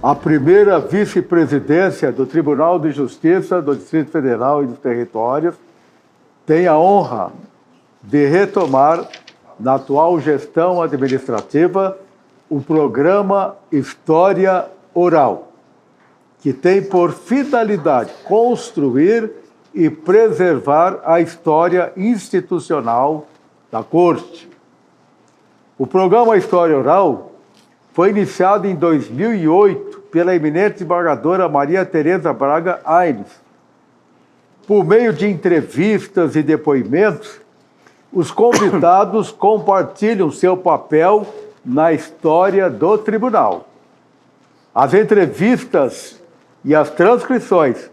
A primeira vice-presidência do Tribunal de Justiça do Distrito Federal e dos Territórios tem a honra de retomar, na atual gestão administrativa, o programa História Oral, que tem por finalidade construir e preservar a história institucional da Corte. O programa História Oral foi iniciado em 2008 pela eminente desembargadora Maria Tereza Braga Aires. Por meio de entrevistas e depoimentos, os convidados compartilham seu papel na história do tribunal. As entrevistas e as transcrições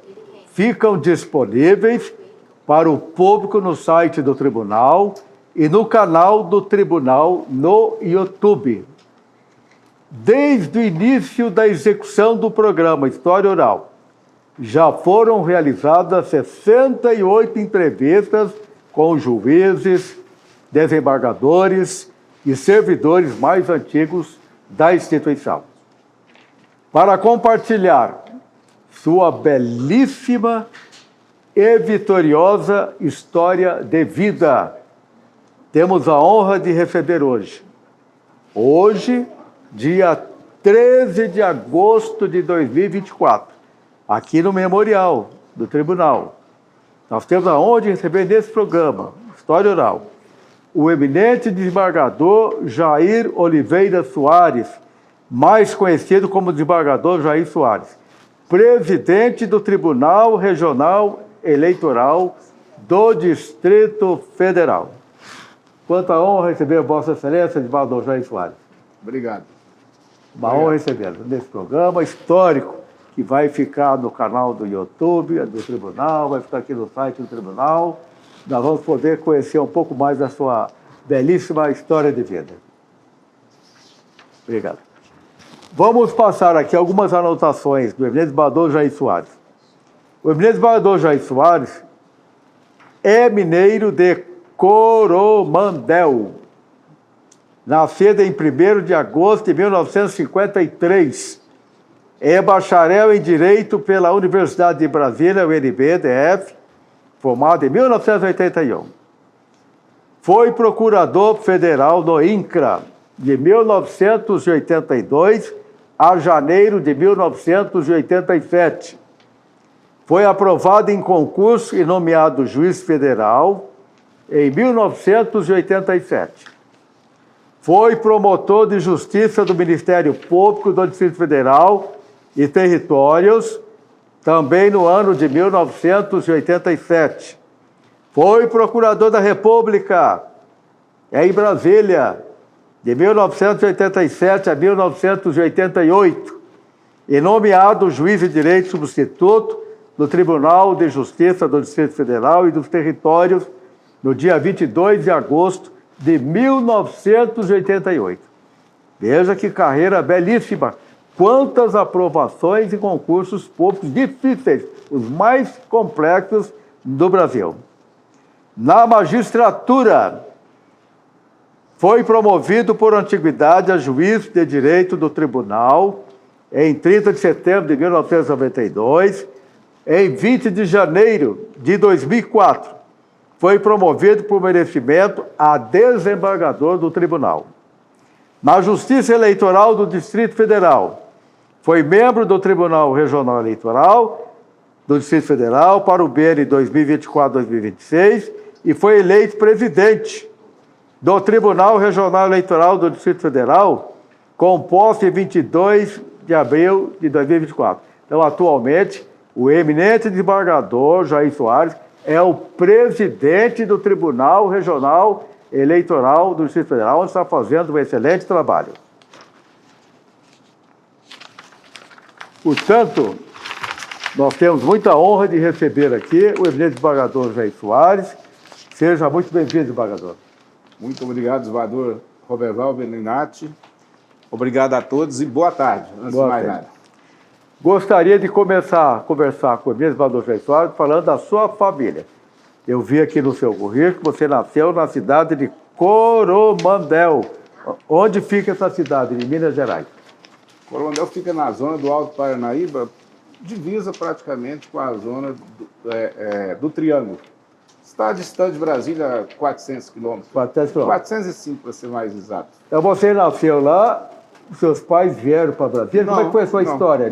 ficam disponíveis para o público no site do tribunal e no canal do tribunal no YouTube. Desde o início da execução do programa História Oral, já foram realizadas 68 entrevistas com juízes, desembargadores e servidores mais antigos da instituição. Para compartilhar sua belíssima e vitoriosa história de vida, temos a honra de receber hoje, dia 13 de agosto de 2024, aqui no Memorial do Tribunal. Nós temos a honra de receber nesse programa, História Oral, o eminente desembargador Jair Oliveira Soares, mais conhecido como desembargador Jair Soares, presidente do Tribunal Regional Eleitoral do Distrito Federal. Quanta honra receber Vossa Excelência, desembargador Jair Soares. Obrigado. Uma honra recebê-lo nesse programa histórico, que vai ficar no canal do YouTube do Tribunal, vai ficar aqui no site do Tribunal. Nós vamos poder conhecer um pouco mais da sua belíssima história de vida. Obrigado. Vamos passar aqui algumas anotações do eminente desembargador Jair Soares. O eminente desembargador Jair Soares é mineiro de Coromandel, nascido em 1º de agosto de 1953. É bacharel em Direito pela Universidade de Brasília, UNB-DF, formado em 1981. Foi procurador federal do INCRA de 1982 a janeiro de 1987. Foi aprovado em concurso e nomeado juiz federal em 1987. Foi promotor de Justiça do Ministério Público do Distrito Federal e Territórios, também no ano de 1987. Foi procurador da República em Brasília, de 1987 a 1988, e nomeado juiz de direito substituto do Tribunal de Justiça do Distrito Federal e dos Territórios no dia 22 de agosto de 1988. Veja que carreira belíssima. Quantas aprovações em concursos públicos difíceis, os mais complexos do Brasil. Na magistratura, foi promovido por antiguidade a juiz de direito do tribunal em 30 de setembro de 1992. Em 20 de janeiro de 2004, foi promovido por merecimento a desembargador do tribunal. Na Justiça Eleitoral do Distrito Federal, foi membro do Tribunal Regional Eleitoral do Distrito Federal para o biênio 2024-2026 e foi eleito presidente do Tribunal Regional Eleitoral do Distrito Federal, com posse em 22 de abril de 2024. Então, atualmente, o eminente desembargador Jair Soares é o presidente do Tribunal Regional Eleitoral do Distrito Federal, onde está fazendo um excelente trabalho. Portanto, nós temos muita honra de receber aqui o eminente desembargador Jair Soares. Seja muito bem-vindo, desembargador. Muito obrigado, desembargador Roberval Beninati. Obrigado a todos e boa tarde, antes de mais nada. Gostaria de começar a conversar com o eminente desembargador Jair Soares falando da sua família. Eu vi aqui no seu currículo que você nasceu na cidade de Coromandel. Onde fica essa cidade, em Minas Gerais? Coromandel fica na zona do Alto Paranaíba, divisa praticamente com a zona do Triângulo. Está distante de Brasília 400 quilômetros. 400 quilômetros. 405, para ser mais exato. Então você nasceu lá, seus pais vieram para Brasília. Como é que foi a sua história?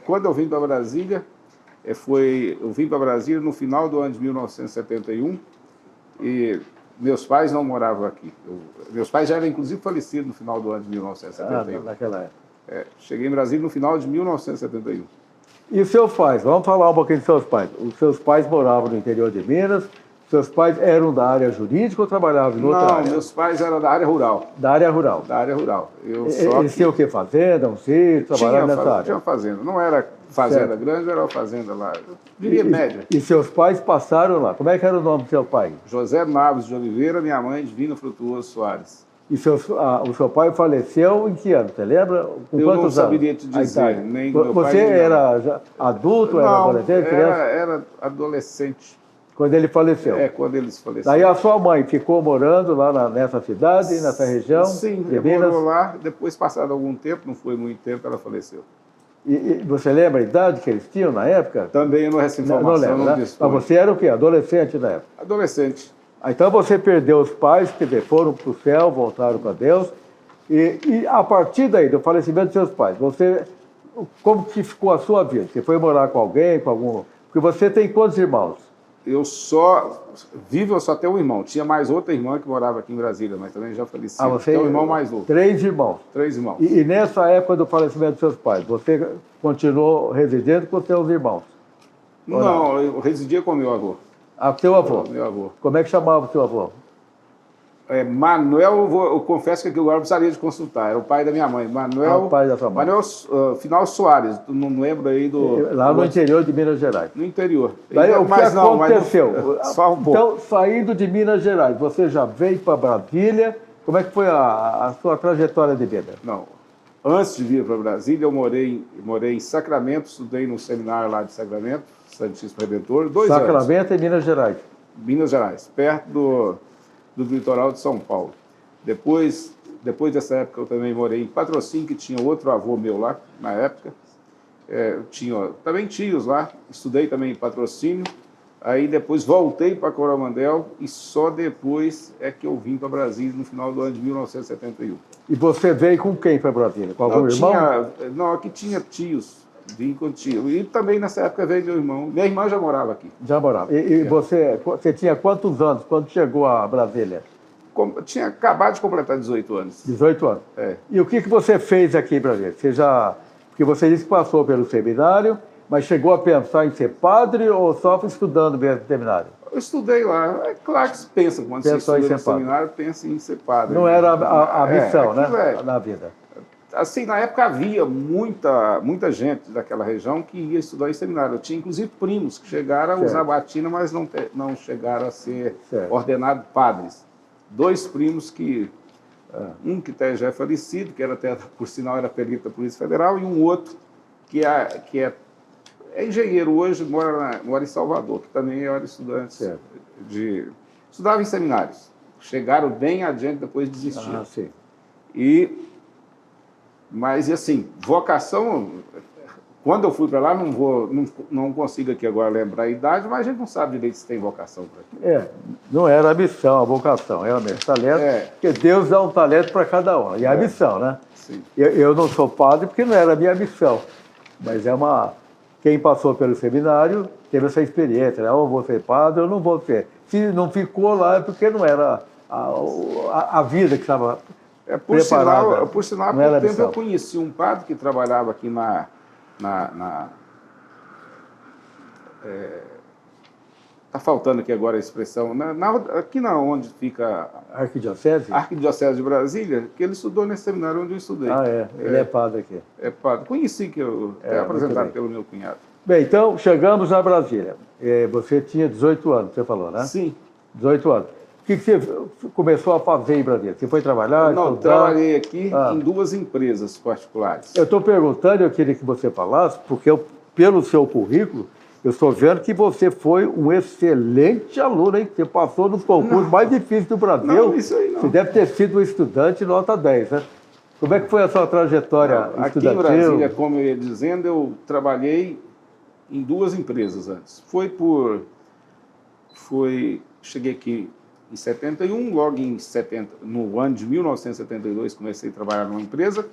Quando eu vim para Brasília, eu vim para Brasília no final do ano de 1971 e meus pais não moravam aqui. Meus pais já eram, inclusive, falecidos no final do ano de 1971. Naquela época. Cheguei em Brasília no final de 1971. E os seus pais? Vamos falar um pouquinho dos seus pais. Os seus pais moravam no interior de Minas. Seus pais eram da área jurídica ou trabalhavam em outra área? Não, meus pais eram da área rural. Da área rural. Da área rural. Eles tinham o quê? Fazenda, um sítio, trabalhavam nessa área? Tinha fazenda. Não era fazenda grande, era uma fazenda lá. Eu diria média. E seus pais passaram lá. Como é que era o nome do seu pai? José Naves de Oliveira, minha mãe, Divina Frutuoso Soares. E o seu pai faleceu em que ano? Você lembra? Com eu quantos não saberia te dizer. Nem meu Você pai, era já adulto, não, era adolescente, criança? Era adolescente. Quando ele faleceu? Quando eles faleceram. Daí a sua mãe ficou morando lá nessa cidade, nessa região? Sim, de Minas? morou lá. Depois, passado algum tempo, não foi muito tempo, ela faleceu. E você lembra a idade que eles tinham na época? Também eu não recebi informação, não lembro, né? Mas você era o quê? Adolescente na época? Adolescente. Então você perdeu os pais, que foram para o céu, voltaram para Deus. E a partir daí, do falecimento dos seus pais, como que ficou a sua vida? Você foi morar com alguém, com algum... Porque você tem quantos irmãos? Eu só tenho um irmão. Tinha mais outra irmã que morava aqui em Brasília, mas também já faleceu. Você tem um irmão mais novo. 3 irmãos. 3 irmãos. E nessa época do falecimento dos seus pais, você continuou residindo com seus irmãos? Não, eu residia com meu avô. Seu avô? Meu avô. Como é que chamava o seu avô? Manuel, eu confesso que aqui agora eu precisaria de consultar. Era o pai da minha mãe. Manuel, o pai da sua mãe. Manuel Final Soares. Não lembro aí do... Lá no interior de Minas Gerais. No interior. Daí, o que aconteceu? Só um pouco. Então, saindo de Minas Gerais, você já veio para Brasília. Como é que foi a sua trajetória de vida? Não. Antes de vir para Brasília, eu morei em Sacramento, estudei no seminário lá de Sacramento, Santíssimo Redentor, 2 anos. Sacramento, em Minas Gerais. Minas Gerais, perto do litoral de São Paulo. Depois dessa época, eu também morei em Patrocínio, que tinha outro avô meu lá, na época. Tinha também tios lá, estudei também em Patrocínio. Aí depois voltei para Coromandel e só depois é que eu vim para Brasília no final do ano de 1971. E você veio com quem para Brasília? Com algum irmão? Não, aqui tinha tios. Vim com tio. E também nessa época veio meu irmão. Minha irmã já morava aqui. Já morava. E você tinha quantos anos quando chegou a Brasília? Tinha acabado de completar 18 anos. 18 anos. E o que você fez aqui em Brasília? Porque você disse que passou pelo seminário, mas chegou a pensar em ser padre ou só estudando mesmo no seminário? Eu estudei lá. É claro que se pensa, quando você estuda no seminário, pensa em ser padre. Não era a missão, né? Na vida. Assim, na época havia muita gente daquela região que ia estudar em seminário. Eu tinha, inclusive, primos que chegaram a usar batina, mas não chegaram a ser ordenados padres. 2 primos que... Um que até já é falecido, que por sinal era perito da Polícia Federal, e um outro que é engenheiro hoje, mora em Salvador, que também era estudante estudava em seminários. Chegaram bem adiante, depois desistiram. Mas, e assim, vocação, quando eu fui para lá, não consigo aqui agora lembrar a idade, mas a gente não sabe direito se tem vocação para aqui. Não era a missão, a vocação, era mesmo talento, porque Deus dá um talento para cada um, e a missão, né? Sim. Eu não sou padre porque não era a minha missão, mas quem passou pelo seminário teve essa experiência, né? Ou vou ser padre ou não vou ser. Se não ficou lá é porque não era a vida que estava... Por sinal, há pouco tempo eu conheci um padre que trabalhava aqui está faltando aqui agora a expressão, aqui onde fica a Arquidiocese? A Arquidiocese de Brasília, que ele estudou nesse seminário onde eu estudei. Ele é padre aqui. É padre. Conheci, que eu apresentado pelo meu cunhado. Bem, então, chegamos a Brasília. Você tinha 18 anos, você falou, né? Sim. 18 anos. O que você começou a fazer em Brasília? Você foi trabalhar? Não, trabalhei aqui em 2 empresas particulares. Eu estou perguntando, eu queria que você falasse, porque pelo seu currículo, eu estou vendo que você foi um excelente aluno, hein? Você passou nos concursos mais difíceis do Brasil. Não, isso aí não. Você deve ter sido um estudante nota 10, né? Como é que foi a sua trajetória Aqui estudantil? em Brasília, como eu ia dizendo, eu trabalhei em 2 empresas antes. Cheguei aqui em 71, logo no ano de 1972 comecei a trabalhar numa empresa.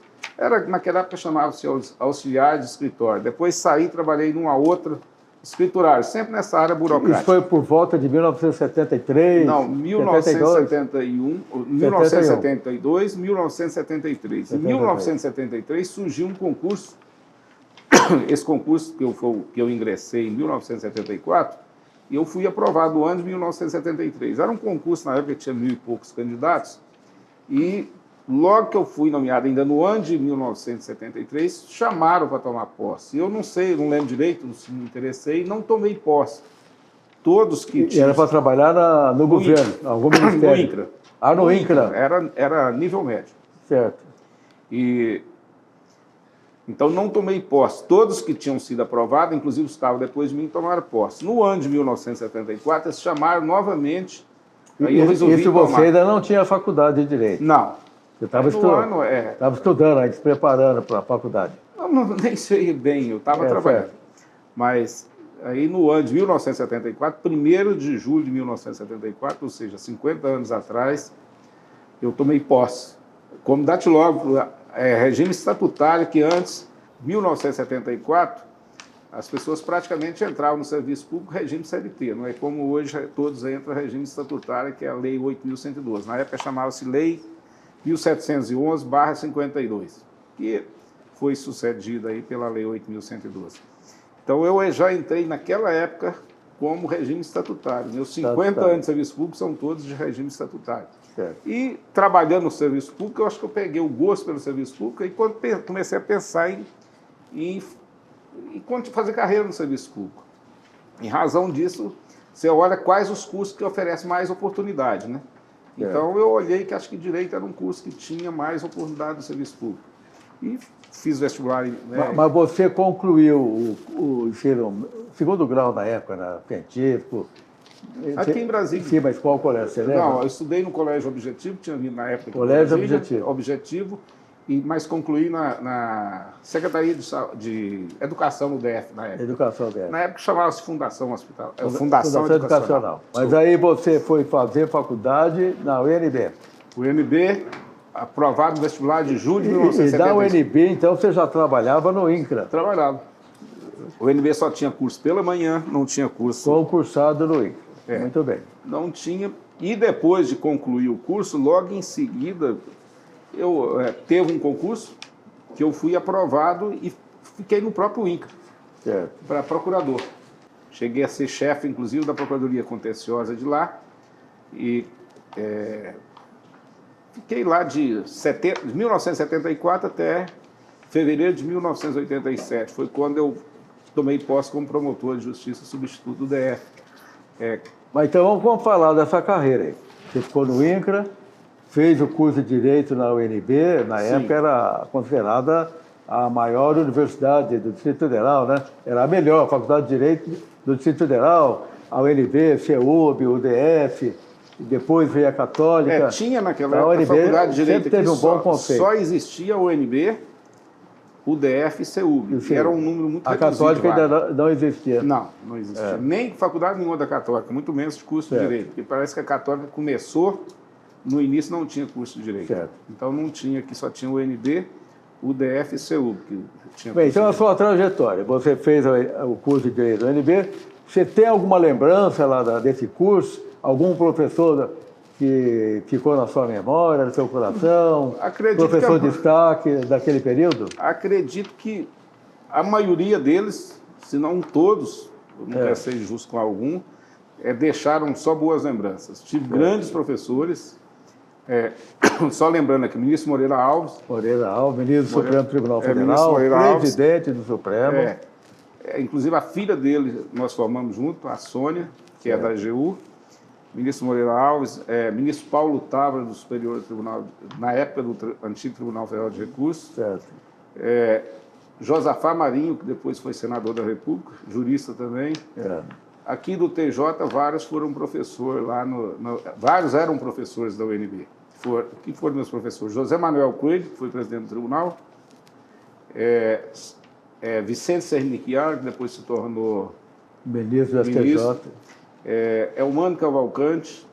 Naquela época chamava-se auxiliar de escritório. Depois saí, trabalhei numa outra escriturária, sempre nessa área burocrática. Isso foi por volta de 1973? Não, 1971, 1972, 1973. Em 1973 surgiu um concurso. Esse concurso que eu ingressei em 1974, e eu fui aprovado no ano de 1973. Era um concurso, na época, que tinha 1.000 e poucos candidatos, e logo que eu fui nomeado, ainda no ano de 1973, chamaram para tomar posse. Eu não sei, não lembro direito, não me interessei, não tomei posse. Todos que tinham... Era para trabalhar no governo, algum ministério? No INCRA. No INCRA. Era nível médio. Certo. Então, não tomei posse. Todos que tinham sido aprovados, inclusive os que estavam depois de mim, tomaram posse. No ano de 1974, eles chamaram novamente. Aí eu resolvi Isso você ainda não tinha faculdade de Direito? Não. Você estava estudando, aí, se preparando para a faculdade? Não, nem sei bem, eu estava trabalhando. Certo. Mas aí no ano de 1974, 1º de julho de 1974, ou seja, 50 anos atrás, eu tomei posse. Como datilógrafo, regime estatutário que antes, 1974, as pessoas praticamente entravam no serviço público regime CLT, não é como hoje todos entram no regime estatutário, que é a Lei 8.112. Na época chamava-se Lei 1711/52, que foi sucedida aí pela Lei 8.112. Então eu já entrei naquela época como regime estatutário. Meus 50 anos de serviço público são todos de regime estatutário. Certo. E trabalhando no serviço público, eu acho que eu peguei o gosto pelo serviço público e quando comecei a pensar em fazer carreira no serviço público. Em razão disso, você olha quais os cursos que oferecem mais oportunidade, né? Então eu olhei que acho que Direito era um curso que tinha mais oportunidade no serviço público. E fiz vestibular. Né? Mas você concluiu o segundo grau na época, científico? Aqui em Brasília. Sim, mas qual colégio você lembra? Não, eu estudei no Colégio Objetivo, tinha vindo na época. Colégio Objetivo, mas concluí na Secretaria de Educação do DF, na época. Educação DF. Na época chamava-se Fundação Hospital. Fundação Educacional. Mas aí você foi fazer faculdade na UNB. UNB, aprovado no vestibular de julho de 1975. E da UNB, então, você já trabalhava no INCRA? Trabalhava. O UNB só tinha curso pela manhã, não tinha curso... Concursado no INCRA. Muito bem. Não tinha. E depois de concluir o curso, logo em seguida, teve um concurso que eu fui aprovado e fiquei no próprio INCRA, para procurador. Cheguei a ser chefe, inclusive, da Procuradoria Contenciosa de lá e fiquei lá de 1974 até fevereiro de 1987. Foi quando eu tomei posse como promotor de justiça substituto do DF. Mas então vamos falar dessa carreira aí. Você ficou no INCRA, fez o curso de Direito na UNB, na época era considerada a maior universidade do Distrito Federal, né? Era a melhor, a Faculdade de Direito do Distrito Federal, a UNB, CEUB, o DF, e depois veio a Católica. Tinha naquela época a Faculdade de Direito teve um bom conceito. Só existia a UNB, o DF e CEUB, que era um número muito reduzido. A Católica ainda não existia. Não existia. Nem faculdade nenhuma da Católica, muito menos de curso de Direito. Porque parece que a Católica começou, no início não tinha curso de Direito. Então não tinha, aqui só tinha o UNB, o DF e CEUB. Que tinha bem, então a sua trajetória, você fez o curso de Direito da UNB, você tem alguma lembrança lá desse curso? Algum professor que ficou na sua memória, no seu coração? Professor de destaque daquele período? Acredito que a maioria deles, se não todos, eu não quero ser justo com algum, deixaram só boas lembranças. Tive grandes professores, só lembrando aqui, ministro Moreira Alves. Ministro do Supremo Tribunal Federal, presidente do Supremo. Inclusive a filha dele nós formamos junto, a Sônia, que é da AGU. Ministro Moreira Alves, ministro Paulo Távora, do Superior Tribunal, na época do antigo Tribunal Federal de Recursos. Josafá Marinho, que depois foi senador da República, jurista também. Aqui do TJ, vários foram professor lá vários eram professores da UNB. Que foram meus professores? José Manuel Coelho, que foi presidente do tribunal, Vicente Serniquiar, que depois se tornou ministro do STJ. Elmano Cavalcante.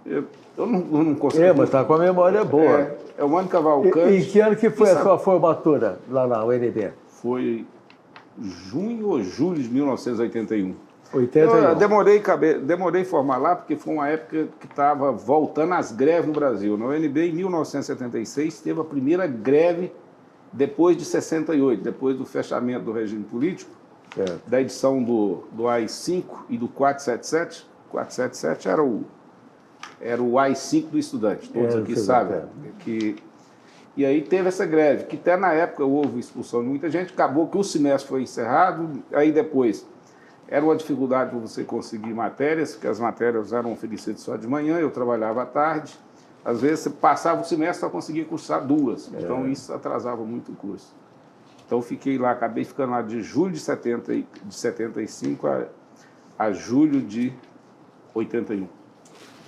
Eu não consigo. Mas está com a memória boa. Elmano Cavalcante. E que ano que foi a sua formatura lá na UNB? Foi junho ou julho de 1981. 81. Eu demorei formar lá porque foi uma época que estava voltando às greves no Brasil. Na UNB, em 1976, teve a primeira greve depois de 68, depois do fechamento do regime político, da edição do AI-5 e do 477. 477 era o AI-5 do estudante, todos aqui sabem. E aí teve essa greve, que até na época houve expulsão de muita gente, acabou que o semestre foi encerrado, aí depois era uma dificuldade para você conseguir matérias, porque as matérias eram oferecidas só de manhã, eu trabalhava à tarde, às vezes você passava o semestre só conseguia cursar 2, então isso atrasava muito o curso. Então fiquei lá, acabei ficando lá de julho de 75 a julho de 81.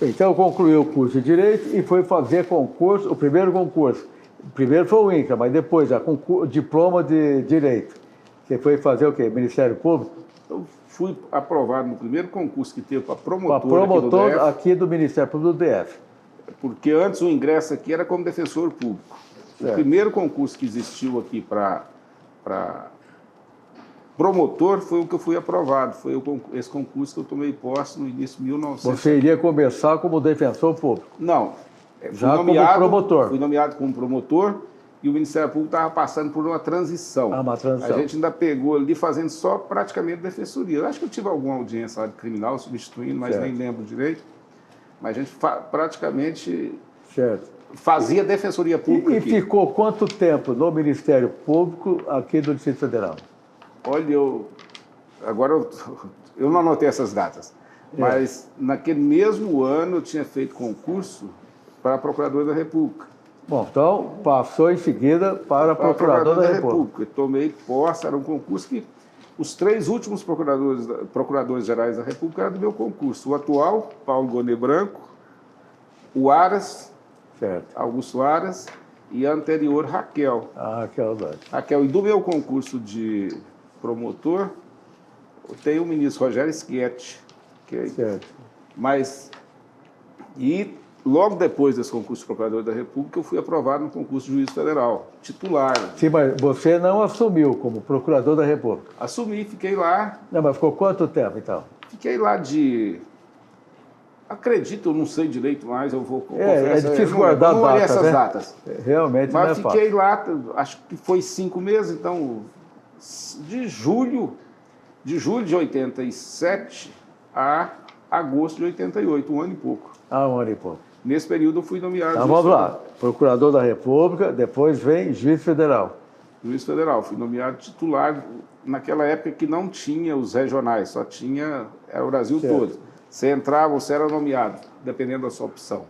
Então concluiu o curso de Direito e foi fazer concurso, o primeiro concurso. O primeiro foi o INCRA, mas depois o diploma de Direito. Você foi fazer o quê? Ministério Público? Eu fui aprovado no primeiro concurso que teve para promotor, aqui do Ministério Público do DF. Porque antes o ingresso aqui era como defensor público. O primeiro concurso que existiu aqui para promotor foi o que eu fui aprovado. Foi esse concurso que eu tomei posse no início de 1900. Você iria começar como defensor público? Não. Já como promotor? Fui nomeado como promotor e o Ministério Público estava passando por uma transição. Uma transição. A gente ainda pegou ali fazendo só praticamente defensoria. Eu acho que eu tive alguma audiência lá de criminal substituindo, mas nem lembro direito. Mas a gente praticamente fazia defensoria pública. E ficou quanto tempo no Ministério Público aqui do Distrito Federal? Olha, agora eu não anotei essas datas, mas naquele mesmo ano eu tinha feito concurso para Procurador da República. Bom, então passou em seguida para Procurador da República. Eu tomei posse, era um concurso que os 3 últimos procuradores gerais da República eram do meu concurso. O atual, Paulo Gonê Branco, o Aras, Augusto Aras, e a anterior, Raquel. Raquel. E do meu concurso de promotor, tem o ministro Rogério Schietti. E logo depois desse concurso de Procurador da República, eu fui aprovado no concurso de Juiz Federal, titular. Sim, mas você não assumiu como Procurador da República? Assumi, fiquei lá. Não, mas ficou quanto tempo, então? Fiquei lá acredito, eu não sei direito mais, eu vou confessar. É difícil guardar essas datas. Realmente mas não é fácil. Fiquei lá, acho que foi 5 meses, então, de julho de 87 a agosto de 88, 1 ano e pouco. 1 ano e pouco. Nesse período eu fui nomeado. Então vamos lá, Procurador da República, depois vem Juiz Federal. Juiz Federal, fui nomeado titular naquela época que não tinha os regionais, só tinha o Brasil todo. Você entrava, você era nomeado, dependendo da sua opção.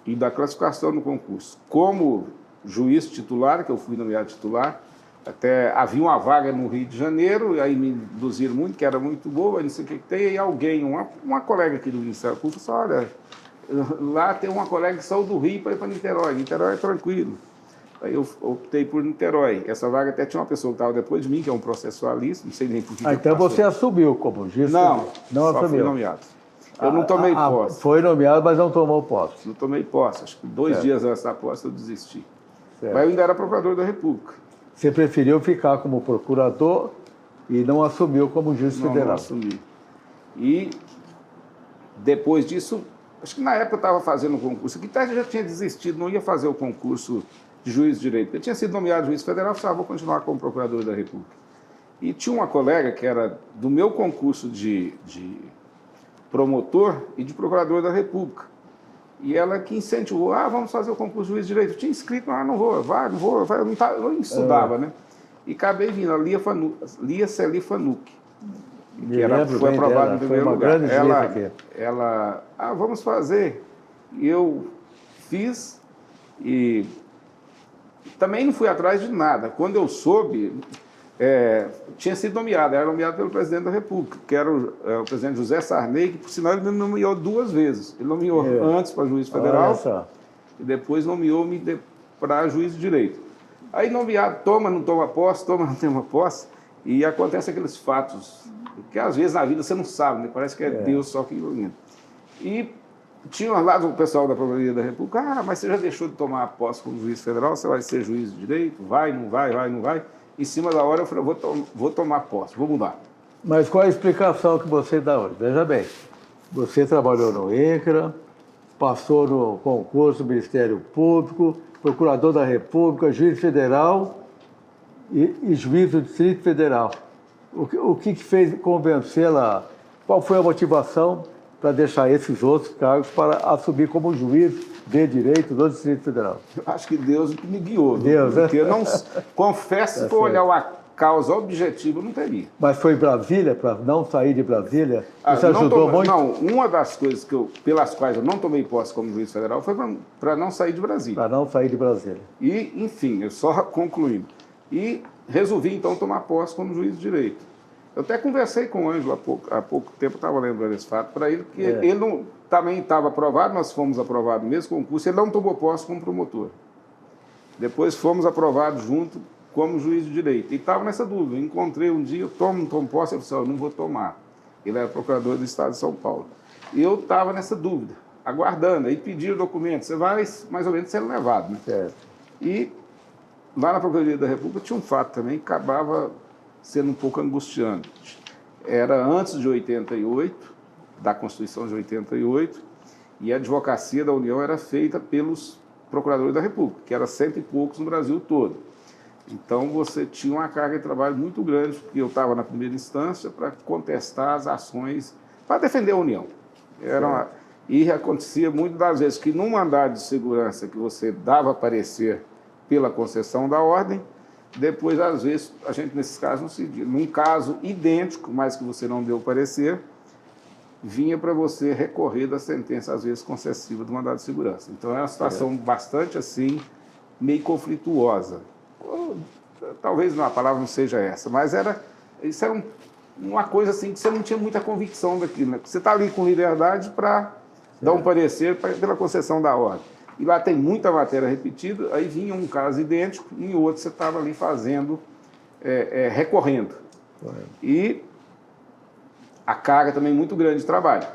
E da classificação no concurso. Como juiz titular, que eu fui nomeado titular, até havia uma vaga no Rio de Janeiro, e aí me induziram muito, que era muito boa, não sei o que tem, e alguém, uma colega aqui do Ministério Público, falou, olha, lá tem uma colega que saiu do Rio para ir para Niterói. Niterói é tranquilo. Aí eu optei por Niterói. Essa vaga até tinha uma pessoa que estava depois de mim, que é um processualista, não sei nem por que. Então você assumiu como juiz? Não só assumiu. Fui nomeado. Eu não tomei posse. Foi nomeado, mas não tomou posse. Não tomei posse. Acho que 2 dias antes da posse eu desisti. Mas eu ainda era Procurador da República. Você preferiu ficar como procurador e não assumiu como juiz federal? Não assumi. E depois disso, acho que na época eu estava fazendo o concurso, que até já tinha desistido, não ia fazer o concurso de juiz de direito. Eu tinha sido nomeado juiz federal, falei, vou continuar como Procurador da República. E tinha uma colega que era do meu concurso de promotor e de Procurador da República. E ela que incentivou, vamos fazer o concurso de juiz de direito. Eu tinha inscrito, não vou, eu não estudava, né? E acabei vindo, a Lia Celi Fanuc, que foi aprovada em primeiro lugar. Ela, vamos fazer. E eu fiz e também não fui atrás de nada. Quando eu soube, tinha sido nomeado, era nomeado pelo presidente da República, que era o presidente José Sarney, que, por sinal, ele me nomeou 2 vezes. Ele nomeou antes para juiz federal e depois nomeou-me para juiz de direito. Aí nomeado, toma, não toma posse, toma, não toma posse, e acontece aqueles fatos que às vezes na vida você não sabe, né? Parece que é Deus só que ilumina. E tinha lá o pessoal da Procuradoria da República, mas você já deixou de tomar posse como juiz federal, você vai ser juiz de direito, vai, não vai, vai, não vai. Em cima da hora eu falei, vou tomar posse, vou mudar. Mas qual a explicação que você dá hoje? Veja bem, você trabalhou no INCRA, passou no concurso do Ministério Público, procurador da República, juiz federal e juiz do Distrito Federal. O que fez convencê-la? Qual foi a motivação para deixar esses outros cargos para assumir como juiz de direito do Distrito Federal? Eu acho que Deus me guiou. Deus, porque eu não confesso, se for olhar uma causa objetiva, eu não teria. Mas foi Brasília, para não sair de Brasília? Isso ajudou muito? Não, uma das coisas pelas quais eu não tomei posse como juiz federal foi para não sair de Brasília. Para não sair de Brasília. E, enfim, eu só concluindo. E resolvi, então, tomar posse como juiz de direito. Eu até conversei com o Ângelo há pouco tempo, estava lembrando esse fato para ele, porque ele também estava aprovado, nós fomos aprovados no mesmo concurso, ele não tomou posse como promotor. Depois fomos aprovados junto como juiz de direito. E estava nessa dúvida. Eu encontrei um dia, eu não tomo posse, ele falou, eu não vou tomar. Ele era procurador do Estado de São Paulo. E eu estava nessa dúvida, aguardando. Aí pediram o documento, você vai mais ou menos sendo levado, né? Certo. E lá na Procuradoria da República tinha um fato também que acabava sendo um pouco angustiante. Era antes de 88, da Constituição de 88, e a advocacia da União era feita pelos procuradores da República, que era 100 e poucos no Brasil todo. Então você tinha uma carga de trabalho muito grande, porque eu estava na primeira instância para contestar as ações, para defender a União. E acontecia muitas das vezes que num mandado de segurança que você dava parecer pela concessão da ordem, depois, às vezes, a gente, nesses casos, não se diz. Num caso idêntico, mas que você não deu parecer, vinha para você recorrer da sentença, às vezes, concessiva do mandado de segurança. Então, é uma situação bastante, assim, meio conflituosa. Talvez a palavra não seja essa, mas isso era uma coisa, assim, que você não tinha muita convicção daquilo, né? Você está ali com liberdade para dar um parecer pela concessão da ordem. E lá tem muita matéria repetida, aí vinha um caso idêntico e em outro você estava ali fazendo, recorrendo. E a carga também muito grande de trabalho.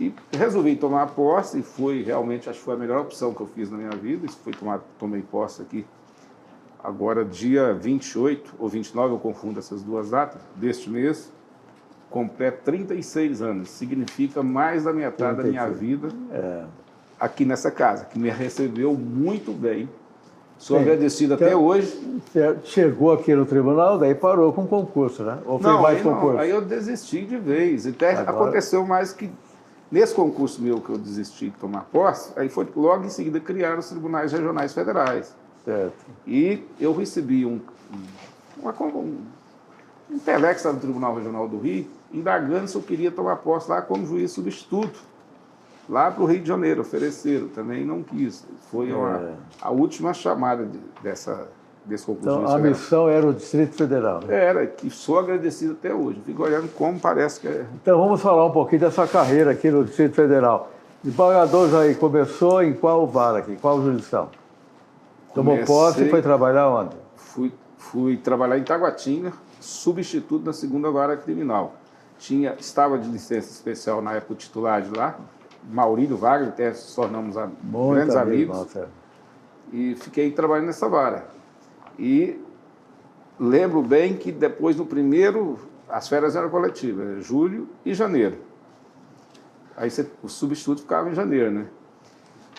E resolvi tomar posse, e foi realmente, acho que foi a melhor opção que eu fiz na minha vida. Isso foi tomei posse aqui agora dia 28 ou 29, eu confundo essas duas datas, deste mês, completo 36 anos. Significa mais da metade da minha vida. Aqui nessa casa, que me recebeu muito bem. Sou agradecido até hoje. Chegou aqui no tribunal, daí parou com o concurso, né? Ou fez mais concurso? Aí eu desisti de vez. Até aconteceu mais que, nesse concurso meu que eu desisti de tomar posse, aí foi logo em seguida criaram os tribunais regionais federais. Certo. E eu recebi um telex do Tribunal Regional do Rio, indagando se eu queria tomar posse lá como juiz substituto. Lá para o Rio de Janeiro, ofereceram, também não quis. Foi a última chamada desse concurso. Então, a missão era o Distrito Federal. Né? Era, e sou agradecido até hoje. Fico olhando como parece que é. Então, vamos falar um pouquinho dessa carreira aqui no Distrito Federal. Desembargador Jair, começou em qual vara aqui, qual jurisdição? Tomou posse e foi trabalhar onde? Fui trabalhar em Taguatinga, substituto na 2ª Vara Criminal. Estava de licença especial na época o titular de lá, Maurílio Wagner, até nos tornamos grandes amigos. Nossa. E fiquei trabalhando nessa vara. E lembro bem que depois, no primeiro, as férias eram coletivas, julho e janeiro. Aí o substituto ficava em janeiro, né?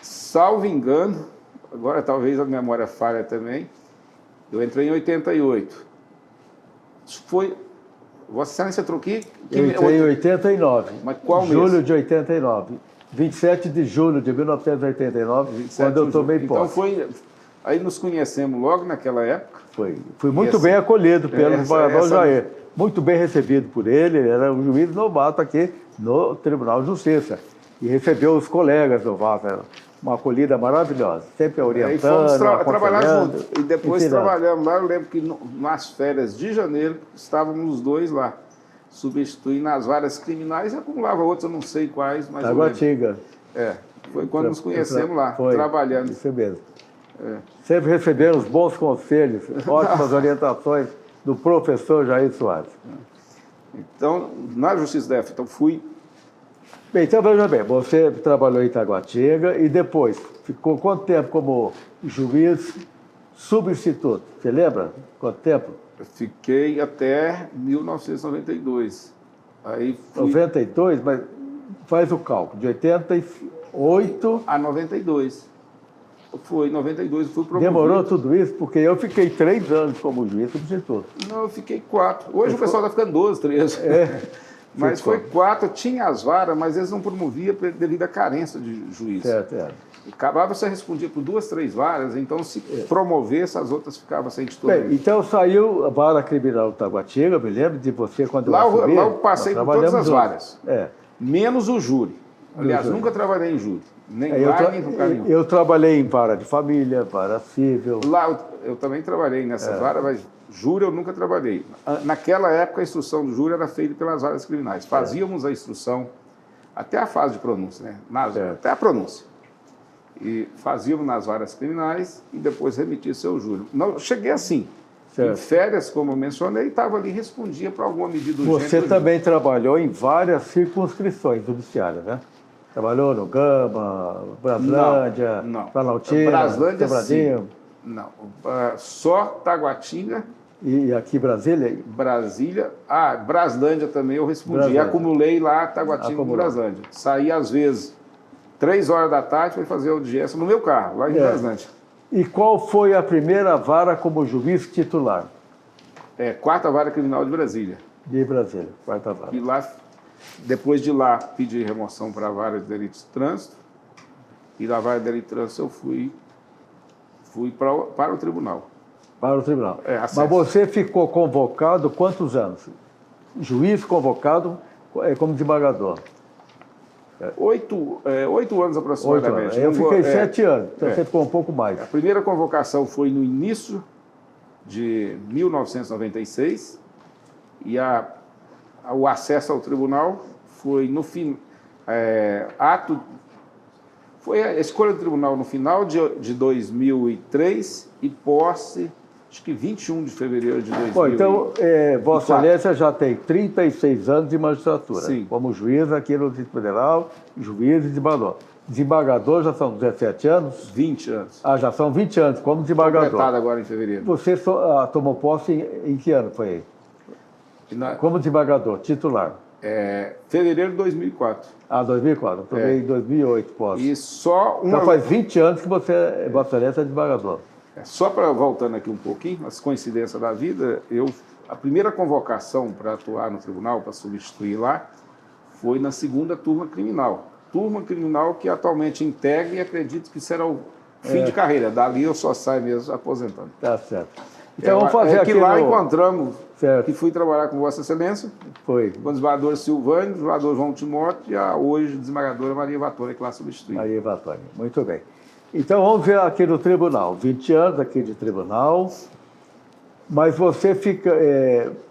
Salvo engano, agora talvez a memória falha também, eu entrei em 88. Isso foi... Vossa Excelência troquei... Eu entrei em 89. Mas qual mês? Julho de 89. 27 de julho de 1989, quando eu tomei posse. Então foi... Aí nos conhecemos logo naquela época. Fui muito bem acolhido pelo desembargador Jair. Muito bem recebido por ele. Ele era um juiz novato aqui no Tribunal de Justiça. E recebeu os colegas novatos. uma acolhida maravilhosa, sempre orientando, e fomos trabalhar juntos. E depois ensinando. trabalhamos lá, eu lembro que nas férias de janeiro estávamos os dois lá, substituindo as varas criminais e acumulava outros, eu não sei quais, mas Taguatinga. Foi quando nos conhecemos lá, trabalhando. Isso mesmo. Sempre recebemos bons conselhos, ótimas orientações do professor Jair Soares. Então, na Justiça da EFTA, então fui... Bem, então veja bem, você trabalhou em Taguatinga e depois ficou quanto tempo como juiz substituto? Você lembra? Quanto tempo? Eu fiquei até 1992. Aí fui... 92, mas faz o cálculo, de 88... a 92. Foi, em 92 eu fui promovido. Demorou tudo isso? Porque eu fiquei 3 anos como juiz substituto. Não, eu fiquei 4. Hoje o pessoal está ficando 12, 13. Mas foi 4, tinha as varas, mas eles não promoviam devido à carência de juiz. Certo. Acabava, você respondia por 2, 3 varas, então se promovesse, as outras ficavam sem titularidade. Bem, então saiu a vara criminal do Taguatinga, eu me lembro de você quando lá eu assumi. Lá eu passei por todas as varas, juntos. Menos o júri. Aliás, nunca trabalhei em júri, nem lá, nem no caminho. Eu trabalhei em vara de família, vara civil. Lá eu também trabalhei nessa vara, mas júri eu nunca trabalhei. Naquela época, a instrução do júri era feita pelas varas criminais. Fazíamos a instrução até a fase de pronúncia, né? Até a pronúncia. E fazíamos nas varas criminais e depois remitia seu júri. Não, eu cheguei assim, em férias, como eu mencionei, estava ali e respondia para alguma medida urgente. Você também trabalhou em várias circunscrições judiciárias, né? Trabalhou no Gama, Braslândia, Planaltina, Braslândia, Sobradinho. sim. Não, só Taguatinga. E aqui Brasília? Brasília. Braslândia também eu respondi. E acumulei lá Taguatinga e Braslândia. Saí às vezes 3 horas da tarde para fazer audiência no meu carro, lá em Braslândia. E qual foi a primeira vara como juiz titular? 4ª Vara Criminal de Brasília. De Brasília, 4ª Vara. E lá, depois de lá, pedi remoção para a Vara de Delitos de Trânsito. E da Vara de Delitos de Trânsito eu fui para o tribunal. Para o tribunal. Mas você ficou convocado quantos anos? Juiz convocado como desembargador? 8 anos aproximadamente. 8 anos. Eu fiquei 7 anos, então você ficou um pouco mais. A primeira convocação foi no início de 1996 e o acesso ao tribunal foi no fim. Foi a escolha do tribunal no final de 2003 e posse, acho que 21 de fevereiro de 2004. Bom, então, Vossa Excelência já tem 36 anos de magistratura. Sim. Como juiz aqui no Distrito Federal, juiz e desembargador. Desembargador já são 17 anos? 20 anos. Já são 20 anos como desembargador. Completado agora em fevereiro. Você tomou posse em que ano foi? Como desembargador, titular? Fevereiro de 2004. 2004. Eu tomei em 2008 posse. E só Então faz 20 anos que Vossa Excelência é desembargador. Só para voltando aqui um pouquinho, as coincidências da vida, a primeira convocação para atuar no tribunal, para substituir lá, foi na 2ª turma criminal. Turma criminal que atualmente integra e acredito que será o fim de carreira. Dali eu só saio mesmo aposentando. Tá certo. Então vamos fazer aqui lá encontramos, que fui trabalhar com Vossa Excelência, com o desembargador Silvânio, o desembargador João Timóteo e a hoje desembargadora Maria Evatória, que lá substituiu. Maria Evatória, muito bem. Então vamos ver aqui no tribunal, 20 anos aqui de tribunal, mas você fica,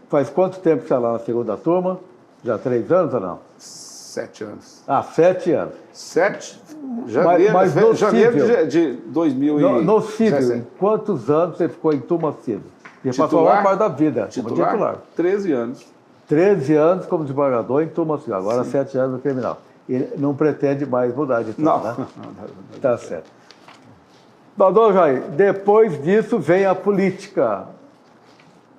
faz quanto tempo que está lá na 2ª turma? Já 3 anos ou não? 7 anos. 7 anos. 7? Janeiro de 2000 No civil, quantos anos você ficou em turma civil? Você passou uma parte da vida como titular. 13 anos. 13 anos como desembargador em turma civil, agora 7 anos no criminal. E não pretende mais mudar de turma, né? Não. Tá certo. Doutor Jair, depois disso vem a política.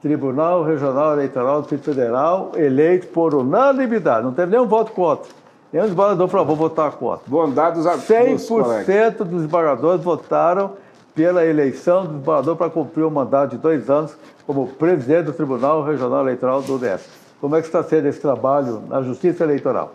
Tribunal Regional Eleitoral do Distrito Federal, eleito por unanimidade. Não teve nenhum voto contra. Nenhum desembargador falou, vou votar contra. Bondade dos 100% dos desembargadores votaram pela eleição do desembargador para cumprir o mandato de 2 anos como presidente do Tribunal Regional Eleitoral do ODS. Como é que está sendo esse trabalho na Justiça Eleitoral?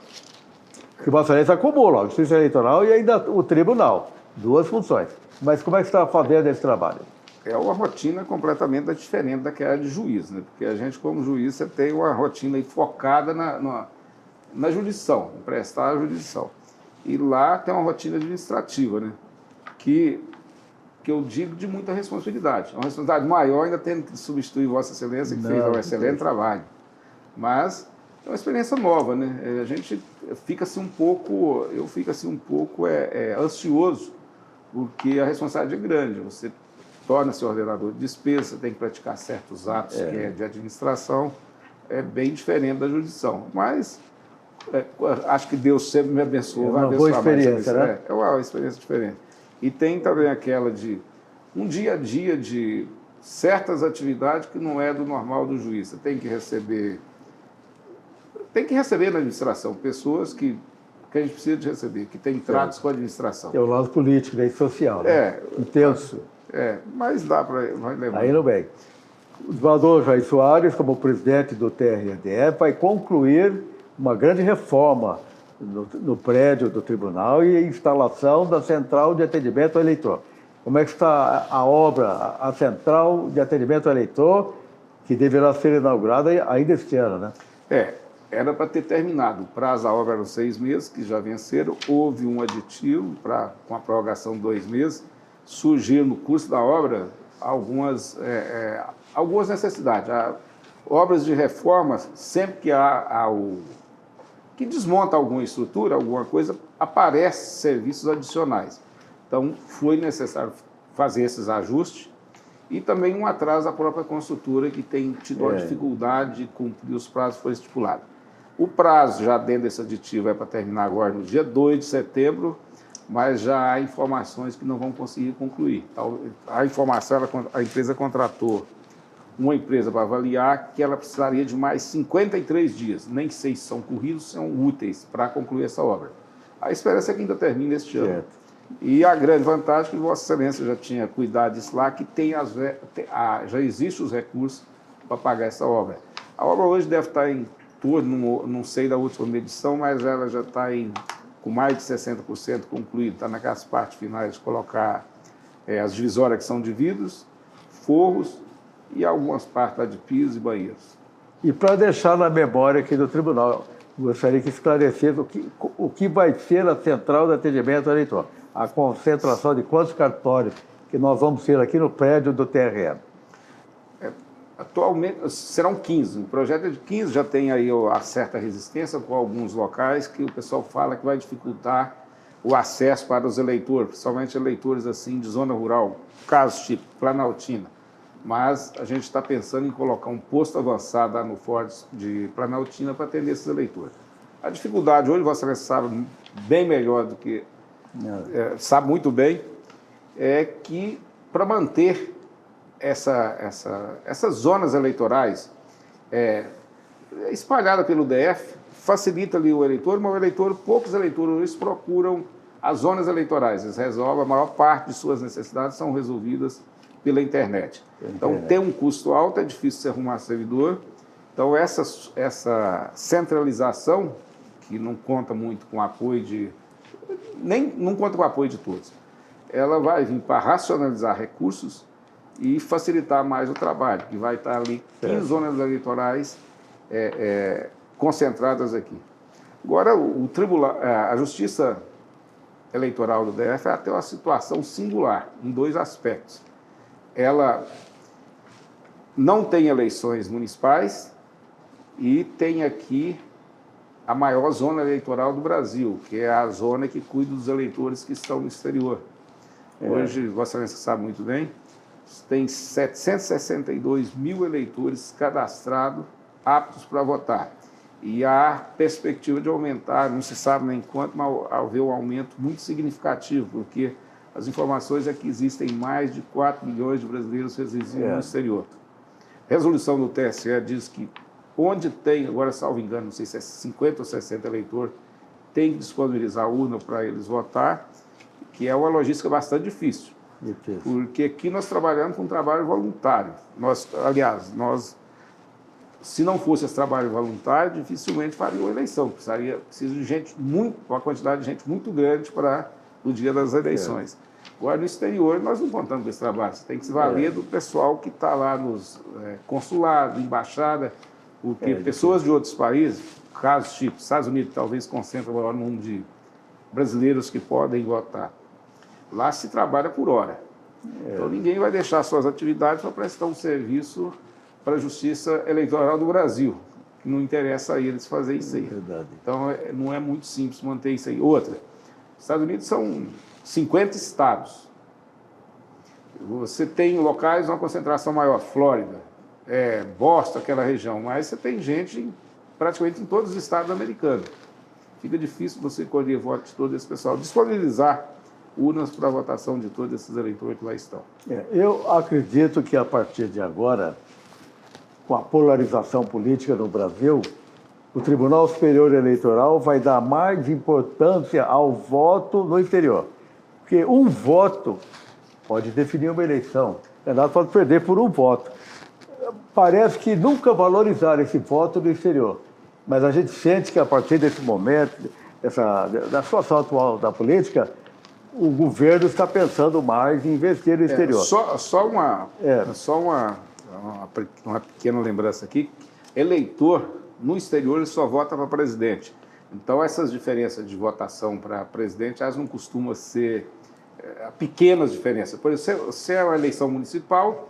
Que Vossa Excelência acumula a Justiça Eleitoral e ainda o Tribunal. 2 funções. Mas como é que está fazendo esse trabalho? É uma rotina completamente diferente daquela de juiz, né? Porque a gente, como juiz, você tem uma rotina aí focada na jurisdição, em prestar a jurisdição. E lá tem uma rotina administrativa, né? Que eu digo de muita responsabilidade. É uma responsabilidade maior ainda tendo que substituir Vossa Excelência, que fez um excelente trabalho. Mas é uma experiência nova, né? A gente fica assim um pouco, eu fico assim um pouco ansioso, porque a responsabilidade é grande. Você torna-se ordenador de despesa, você tem que praticar certos atos que é de administração, é bem diferente da jurisdição. Mas acho que Deus sempre me abençoou. É uma boa experiência, né? É uma experiência diferente. E tem também aquela de um dia a dia de certas atividades que não é do normal do juiz. Você tem que receber na administração pessoas que a gente precisa de receber, que tem tratos com a administração. É o lado político e social, né? Intenso. Mas dá para levar. Aí não bem. O desembargador Jair Soares, como presidente do TRE-DE, vai concluir uma grande reforma no prédio do tribunal e a instalação da central de atendimento ao eleitor. Como é que está a obra, a central de atendimento ao eleitor, que deverá ser inaugurada ainda este ano, né? Era para ter terminado. O prazo da obra eram 6 meses, que já venceram. Houve um aditivo com a prorrogação de 2 meses. Surgiram no curso da obra algumas necessidades. Obras de reforma, sempre que que desmonta alguma estrutura, alguma coisa, aparece serviços adicionais. Então, foi necessário fazer esses ajustes e também um atraso da própria construtora, que tem tido a dificuldade de cumprir os prazos que foram estipulados. O prazo já dentro desse aditivo é para terminar agora no dia 2 de setembro, mas já há informações que não vão conseguir concluir. A informação, a empresa contratou uma empresa para avaliar que ela precisaria de mais 53 dias, nem sei se são corridos, são úteis para concluir essa obra. A esperança é que ainda termine este ano. E a grande vantagem é que Vossa Excelência já tinha cuidado disso lá, que já existem os recursos para pagar essa obra. A obra hoje deve estar em torno, não sei da última medição, mas ela já está com mais de 60% concluída. Está naquelas partes finais de colocar as divisórias que são de vidros, forros, e algumas partes lá de pisos e banheiros. E para deixar na memória aqui do tribunal, gostaria que esclarecesse o que vai ser a central de atendimento ao eleitor. A concentração de quantos cartórios que nós vamos ter aqui no prédio do TRE? Atualmente serão 15. O projeto é de 15, já tem aí a certa resistência com alguns locais que o pessoal fala que vai dificultar o acesso para os eleitores, principalmente eleitores assim de zona rural, casos tipo Planaltina. Mas a gente está pensando em colocar um posto avançado lá no Forte de Planaltina para atender esses eleitores. A dificuldade hoje, Vossa Excelência sabe bem melhor do que... sabe muito bem, é que para manter essas zonas eleitorais espalhadas pelo DF, facilita ali o eleitor, mas poucos eleitores hoje procuram as zonas eleitorais. Eles resolvem, a maior parte de suas necessidades são resolvidas pela internet. Então, tem um custo alto, é difícil você arrumar servidor. Então, essa centralização, que não conta muito com o apoio não conta com o apoio de todos, ela vai vir para racionalizar recursos e facilitar mais o trabalho, que vai estar ali 15 zonas eleitorais concentradas aqui. Agora, a Justiça Eleitoral do DF tem uma situação singular, em 2 aspectos. Ela não tem eleições municipais e tem aqui a maior zona eleitoral do Brasil, que é a zona que cuida dos eleitores que estão no exterior. Hoje, Vossa Excelência sabe muito bem, tem 762 mil eleitores cadastrados, aptos para votar. E há perspectiva de aumentar, não se sabe nem quanto, mas haver um aumento muito significativo, porque as informações é que existem mais de 4 milhões de brasileiros residindo no exterior. A resolução do TSE diz que onde tem, agora salvo engano, não sei se é 50 ou 60 eleitores, tem que disponibilizar a urna para eles votar, que é uma logística bastante difícil. Porque aqui nós trabalhamos com trabalho voluntário. Se não fosse esse trabalho voluntário, dificilmente faria uma eleição. Precisa de uma quantidade de gente muito grande para o dia das eleições. Agora, no exterior, nós não contamos com esse trabalho. Você tem que se valer do pessoal que está lá nos consulados, embaixada, porque pessoas de outros países, casos tipo Estados Unidos, talvez concentra o maior número brasileiros que podem votar. Lá se trabalha por hora. Então ninguém vai deixar suas atividades para prestar um serviço para a Justiça Eleitoral do Brasil. Não interessa a eles fazer isso aí. Verdade. Então não é muito simples manter isso aí. Outra, os Estados Unidos são 50 estados. Você tem locais uma concentração maior, Flórida, Boston, aquela região, mas você tem gente praticamente em todos os estados americanos. Fica difícil você colher votos de todo esse pessoal, disponibilizar urnas para a votação de todos esses eleitores que lá estão. Eu acredito que a partir de agora, com a polarização política no Brasil, o Tribunal Superior Eleitoral vai dar mais importância ao voto no exterior. Porque um voto pode definir uma eleição. O candidato pode perder por um voto. Parece que nunca valorizaram esse voto no exterior. Mas a gente sente que a partir desse momento, da situação atual da política, o governo está pensando mais em investir no exterior. Só uma pequena lembrança aqui. Eleitor, no exterior, ele só vota para presidente. Então, essas diferenças de votação para presidente, elas não costumam ser pequenas diferenças. Por exemplo, se é uma eleição municipal,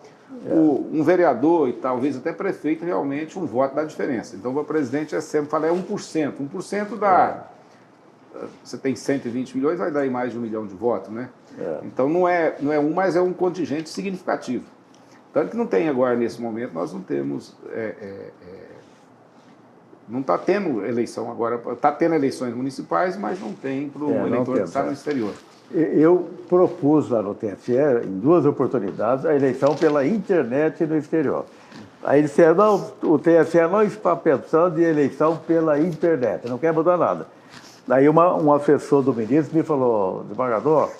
um vereador e talvez até prefeito, realmente, um voto dá diferença. Então, para presidente, sempre fala 1%. 1% dá... Você tem 120 milhões, vai dar aí mais de 1 milhão de votos, né? Então, não é mas é um contingente significativo. Tanto que não tem agora, nesse momento, nós não temos... não está tendo eleição agora, está tendo eleições municipais, mas não tem para o eleitor que está no exterior. Eu propus lá no TSE, em 2 oportunidades, a eleição pela internet no exterior. Aí disseram, não, o TSE não está pensando em eleição pela internet, não quer mudar nada. Daí um assessor do ministro me falou, desembargador,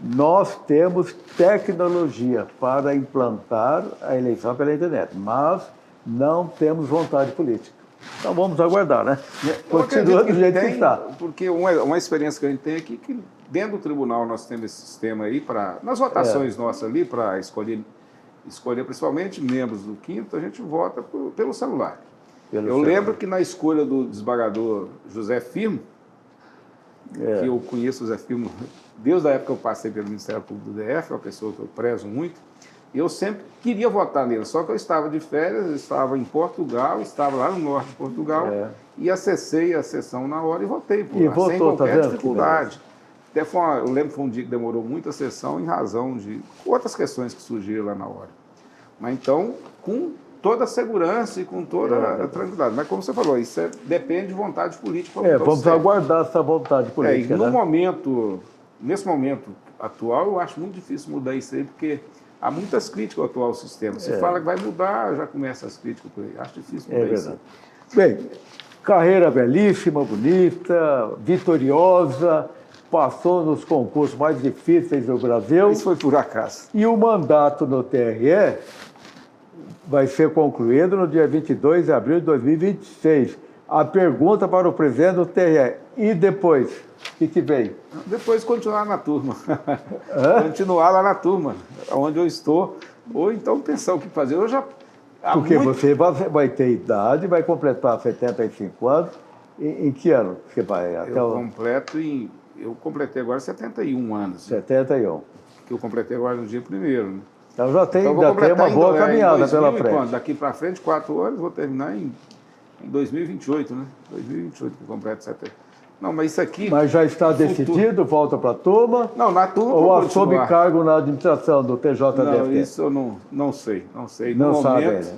nós temos tecnologia para implantar a eleição pela internet, mas não temos vontade política. Então vamos aguardar, né? Continua do jeito que está. Porque uma experiência que a gente tem aqui, que dentro do tribunal nós temos esse sistema aí, nas votações nossas ali, para escolher principalmente membros do quinto, a gente vota pelo celular. Eu lembro que na escolha do desembargador José Firmo, que eu conheço o José Firmo desde a época que eu passei pelo Ministério Público do DF, é uma pessoa que eu prezo muito, e eu sempre queria votar nele, só que eu estava de férias, eu estava em Portugal, estava lá no norte de Portugal, e acessei a sessão na hora e votei por lá, sem qualquer dificuldade. Até eu lembro que foi um dia que demorou muito a sessão em razão de outras questões que surgiram lá na hora. Mas então, com toda a segurança e com toda a tranquilidade. Mas como você falou, isso depende de vontade política. Vamos aguardar essa vontade política. Nesse momento atual, eu acho muito difícil mudar isso aí, porque há muitas críticas ao atual sistema. Se fala que vai mudar, já começa as críticas por aí. Acho difícil mudar isso aí. Bem, carreira belíssima, bonita, vitoriosa, passou nos concursos mais difíceis do Brasil. Isso foi por acaso. E o mandato no TRE vai ser concluído no dia 22 de abril de 2026. A pergunta para o presidente do TRE, e depois? O que veio? Depois continuar na turma. Continuar lá na turma, onde eu estou, ou então pensar o que fazer. Porque você vai ter idade, vai completar 75 anos. Em que ano você vai? Eu completei agora 71 anos. 71. Que eu completei agora no dia 1º, né? Então já tem uma boa caminhada pela frente. Daqui para frente, 4 anos, vou terminar em 2028, né? 2028 que eu completo 70. Não, mas isso aqui... Mas já está decidido, volta para a turma? Não, na turma ou assume cargo na administração do TJDF? Não, isso eu não sei. No momento,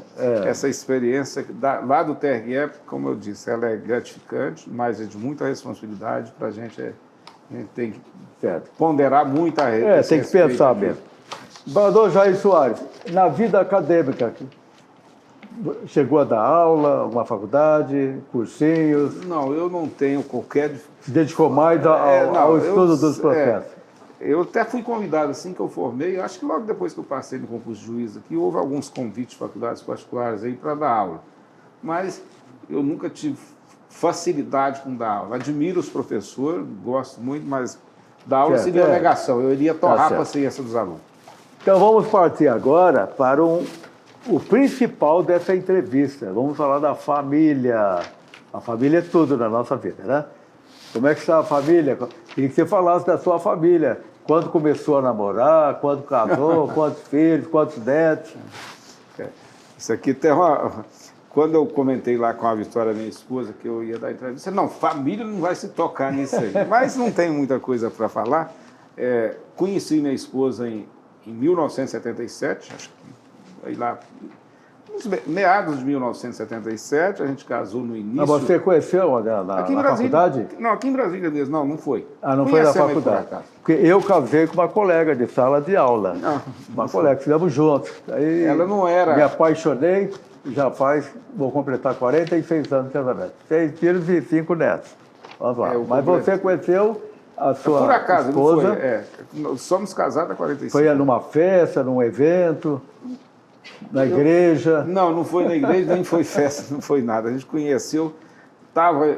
essa experiência lá do TRE, como eu disse, ela é gratificante, mas é de muita responsabilidade para a gente tem que ponderar muito a respeito. Tem que pensar mesmo. Desembargador Jair Soares, na vida acadêmica, chegou a dar aula, alguma faculdade, cursinhos? Não, eu não tenho qualquer... Se dedicou mais ao estudo dos processos? Eu até fui convidado assim que eu formei, acho que logo depois que eu passei no concurso de juiz aqui, houve alguns convites de faculdades particulares aí para dar aula. Mas eu nunca tive facilidade com dar aula. Admiro os professores, gosto muito, mas dar aula seria negação. Eu iria torrar a paciência dos alunos. Então vamos partir agora para o principal dessa entrevista. Vamos falar da família. A família é tudo na nossa vida, né? Como é que está a família? Queria que você falasse da sua família. Quando começou a namorar, quando casou, quantos filhos, quantos netos. Isso aqui tem uma... Quando eu comentei lá com a Vitória, minha esposa, que eu ia dar entrevista, não, família não vai se tocar nisso aí. Mas não tem muita coisa para falar. Conheci minha esposa em 1977, acho que aí lá, meados de 1977, a gente casou no início. Mas você conheceu na faculdade? Não, aqui em Brasília mesmo, não foi. Não foi na faculdade? Porque eu casei com uma colega de sala de aula. Uma colega, fizemos juntos. Aí ela não era... Me apaixonei, vou completar 46 anos de casamento. 6 filhos e 5 netos. Vamos lá. Mas você conheceu a sua por acaso, esposa? Não foi. Somos casados há 45 Foi numa festa, num evento? Na igreja? Não foi na igreja, nem foi festa, não foi nada. A gente conheceu, estava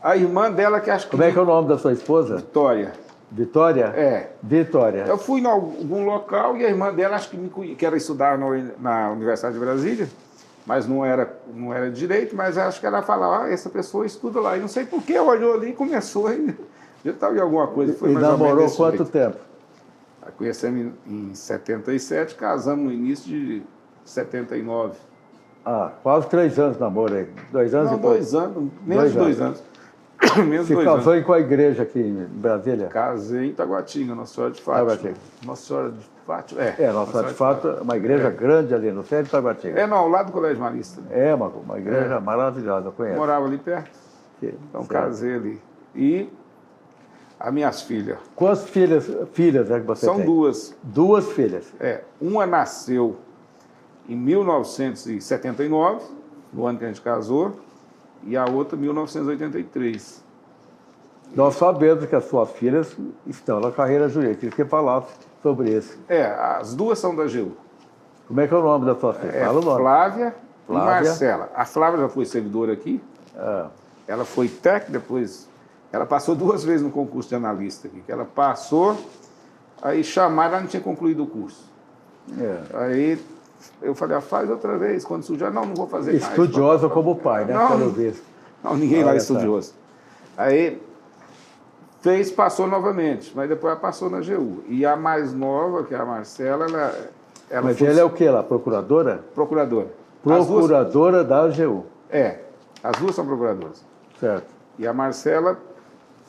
a irmã dela que acho que... Como é que é o nome da sua esposa? Vitória. Vitória? Vitória. Eu fui em algum local e a irmã dela, acho que ela estudava na Universidade de Brasília, mas não era direito, mas acho que ela falava, essa pessoa estuda lá. E não sei por que, olhou ali e começou, e já estava em alguma coisa. Foi e namorou quanto tempo? Conhecemos em 77, casamos no início de 79. Quase 3 anos de namoro aí. 2 anos não, e pouco? 2 anos, menos de 2 anos. Você casou em qual igreja aqui em Brasília? Casei em Taguatinga, Nossa Senhora de Fátima. Nossa Senhora de Fátima, Nossa Senhora de Fátima, uma igreja grande ali no centro de Taguatinga. Não, ao lado do Colégio Marista. Uma igreja maravilhosa, eu conheço. Morava ali perto. Então casei ali. E as minhas filhas. Quantas filhas é que você tem? São 2. 2 filhas? Uma nasceu em 1979, no ano que a gente casou, e a outra em 1983. Nós sabemos que as suas filhas estão na carreira jurídica. Queria que você falasse sobre isso. As 2 são da AGU. Como é que é o nome da sua filha? Fala o nome. Flávia e Marcela. A Flávia já foi servidora aqui. Ela foi técnica, depois... Ela passou 2 vezes no concurso de analista aqui. Que ela passou, aí chamaram, ela não tinha concluído o curso. Aí eu falei, faz outra vez, quando surgiu, não vou fazer mais. Estudiosa como o pai, né? Não, ninguém lá é estudioso. Aí passou novamente, mas depois ela passou na AGU. E a mais nova, que é a Marcela, ela Mas ela é o quê? Ela é procuradora? Procuradora. Procuradora da AGU. As 2 são procuradoras. Certo. E a Marcela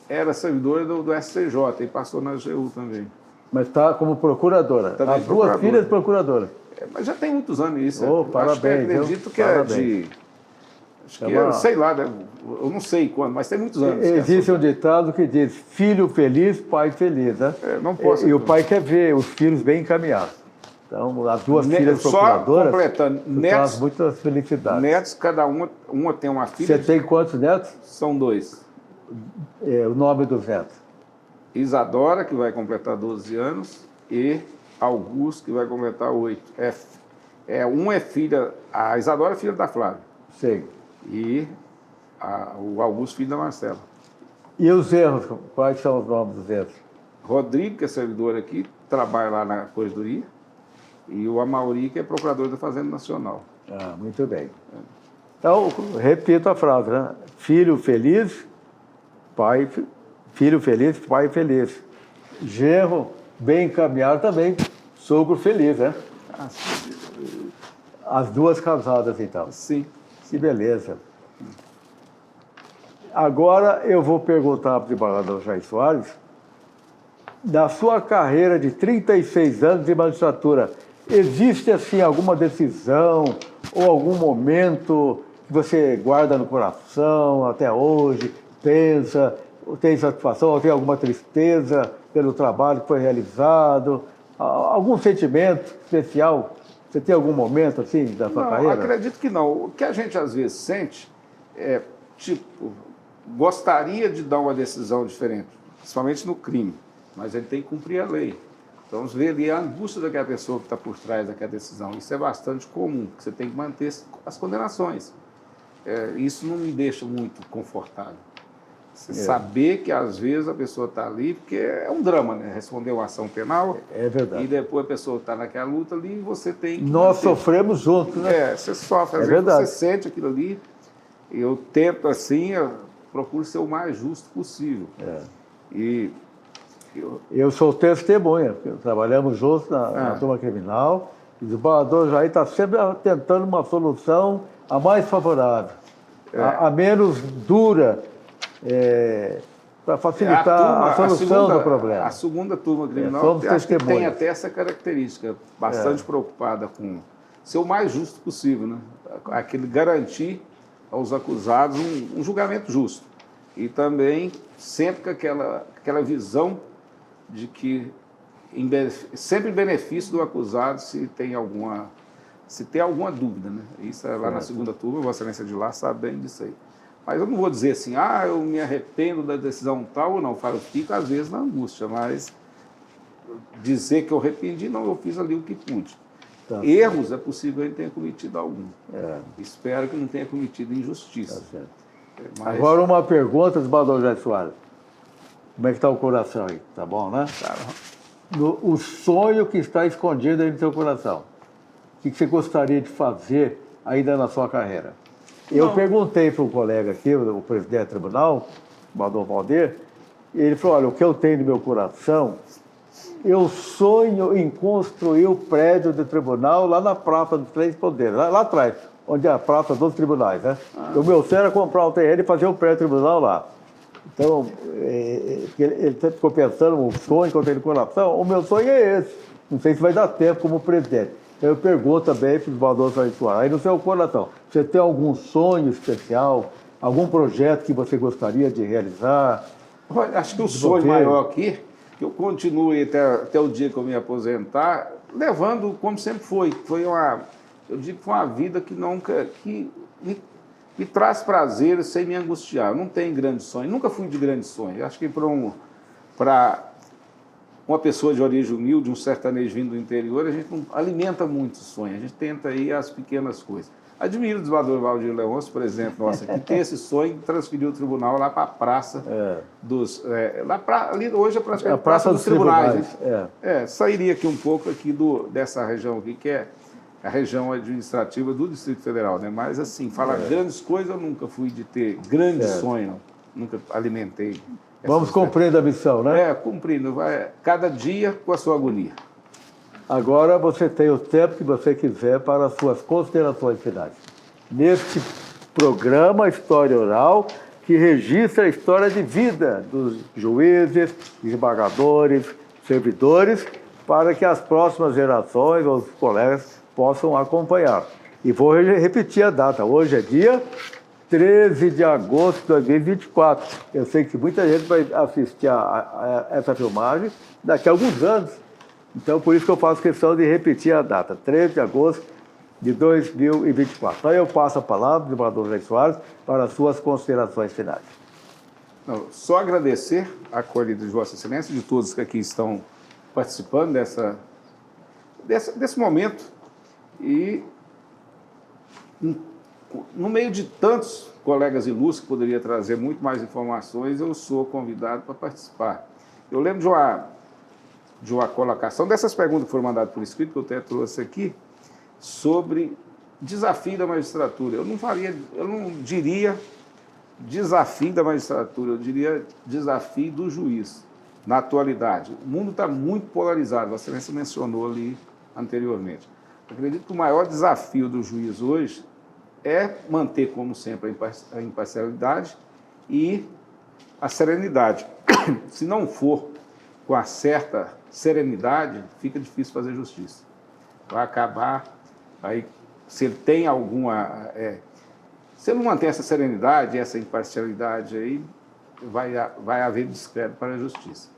era servidora do STJ e passou na AGU também. Mas está como procuradora. Também As 2 filhas procuradoras. Mas já tem muitos anos isso. Parabéns. Acredito que é de... Acho que sei lá, eu não sei quando, mas tem muitos anos. Existe um ditado que diz, filho feliz, pai feliz, né? Não posso... E o pai quer ver os filhos bem encaminhados. Então, as 2 filhas procuradoras... Só completando, netos... muitas felicidades. Netos, cada uma tem uma filha... Você tem quantos netos? São 2. O nome dos netos? Isadora, que vai completar 12 anos, e Augusto, que vai completar 8. Uma é filha... A Isadora é filha da Flávia. Sim. E o Augusto, filho da Marcela. E os erros? Quais são os nomes dos erros? Rodrigo, que é servidor aqui, trabalha lá na Corregedoria, e o Amauri, que é procurador da Fazenda Nacional. Muito bem. Então, repito a frase, né? Filho feliz, filho feliz, pai feliz. Genro bem encaminhado também, sogro feliz, né? As 2 casadas, então. Sim. Que beleza. Agora eu vou perguntar para o desembargador Jair Soares, da sua carreira de 36 anos de magistratura, existe assim alguma decisão ou algum momento que você guarda no coração até hoje, pensa, tem satisfação, ou tem alguma tristeza pelo trabalho que foi realizado, algum sentimento especial? Você tem algum momento assim da sua carreira? Não, acredito que não. O que a gente às vezes sente é, gostaria de dar uma decisão diferente, principalmente no crime, mas ele tem que cumprir a lei. Então, vamos ver ali a angústia daquela pessoa que está por trás daquela decisão. Isso é bastante comum, que você tem que manter as condenações. Isso não me deixa muito confortável. Você saber que, às vezes, a pessoa está ali, porque é um drama, né? Responder uma ação penal. É verdade. E depois a pessoa está naquela luta ali e você tem que... Nós sofremos juntos, né? Você sofre. Às É vezes verdade. você sente aquilo ali. Eu tento, assim, procuro ser o mais justo possível. E eu sou testemunha, trabalhamos juntos na turma criminal, e o desembargador Jair está sempre tentando uma solução a mais favorável, a menos dura, para facilitar a solução do problema. A segunda turma criminal acho que tem até essa característica, bastante preocupada com ser o mais justo possível, né? Aquele garantir aos acusados um julgamento justo. E também sempre com aquela visão de que sempre em benefício do acusado se tem alguma dúvida, né? Isso é lá na segunda turma, Vossa Excelência de lá sabe bem disso aí. Mas eu não vou dizer assim, eu me arrependo da decisão tal ou não. Eu fico às vezes na angústia, mas dizer que eu arrependi, não, eu fiz ali o que pude. Tá. Erros é possível ele tenha cometido algum. Espero que não tenha cometido injustiça. Tá certo. Mas... Agora uma pergunta do desembargador Jair Soares. Como é que está o coração aí? Tá bom, né? Tá. O sonho que está escondido aí no seu coração. O que você gostaria de fazer ainda na sua carreira? Eu perguntei para um colega aqui, o presidente do tribunal, o Bador Valdir, e ele falou, olha, o que eu tenho no meu coração, eu sonho em construir o prédio do tribunal lá na Praça dos Três Poderes, lá atrás, onde é a Praça dos Tribunais, né? O meu sonho era comprar um terreno e fazer o prédio do tribunal lá. Então, ele ficou pensando, o sonho que eu tenho no coração, o meu sonho é esse. Não sei se vai dar tempo como presidente. Eu pergunto também para os desembargadores Jair Soares, aí no seu coração, você tem algum sonho especial, algum projeto que você gostaria de realizar? Olha, acho que o sonho maior aqui, que eu continue até o dia que eu me aposentar, levando como sempre foi. Eu digo que foi uma vida que me traz prazer sem me angustiar. Eu não tenho grande sonho, nunca fui de grande sonho. Acho que para uma pessoa de origem humilde, um sertanejo vindo do interior, a gente não alimenta muito o sonho, a gente tenta ir às pequenas coisas. Admiro o desembargador Valdir Leôncio, por exemplo, que tem esse sonho de transferir o tribunal lá para a Praça dos... ali hoje é praticamente a Praça dos Tribunais. Sairia aqui um pouco dessa região aqui, que é a região administrativa do Distrito Federal, né? Mas, assim, falar grandes coisas, eu nunca fui de ter grande sonho, não. Nunca alimentei. Vamos cumprindo a missão, né? Cumprindo. Cada dia com a sua agonia. Agora você tem o tempo que você quiser para as suas considerações finais. Neste programa História Oral, que registra a história de vida dos juízes, desembargadores, servidores, para que as próximas gerações, os colegas, possam acompanhar. E vou repetir a data. Hoje é dia 13 de agosto de 2024. Eu sei que muita gente vai assistir a essa filmagem daqui a alguns anos. Então, por isso que eu faço questão de repetir a data, 13 de agosto de 2024. Então, eu passo a palavra ao desembargador Jair Soares para as suas considerações finais. Só agradecer a acolhida de Vossa Excelência, de todos que aqui estão participando desse momento. E no meio de tantos colegas ilustres que poderia trazer muito mais informações, eu sou convidado para participar. Eu lembro de uma colocação dessas perguntas que foram mandadas por escrito, que eu até trouxe aqui, sobre desafio da magistratura. Eu não diria desafio da magistratura, eu diria desafio do juiz, na atualidade. O mundo está muito polarizado, Vossa Excelência mencionou ali anteriormente. Eu acredito que o maior desafio do juiz hoje é manter, como sempre, a imparcialidade e a serenidade. Se não for com a certa serenidade, fica difícil fazer justiça. Vai acabar, se ele tem alguma... se ele não mantém essa serenidade, essa imparcialidade aí, vai haver descrédito para a justiça.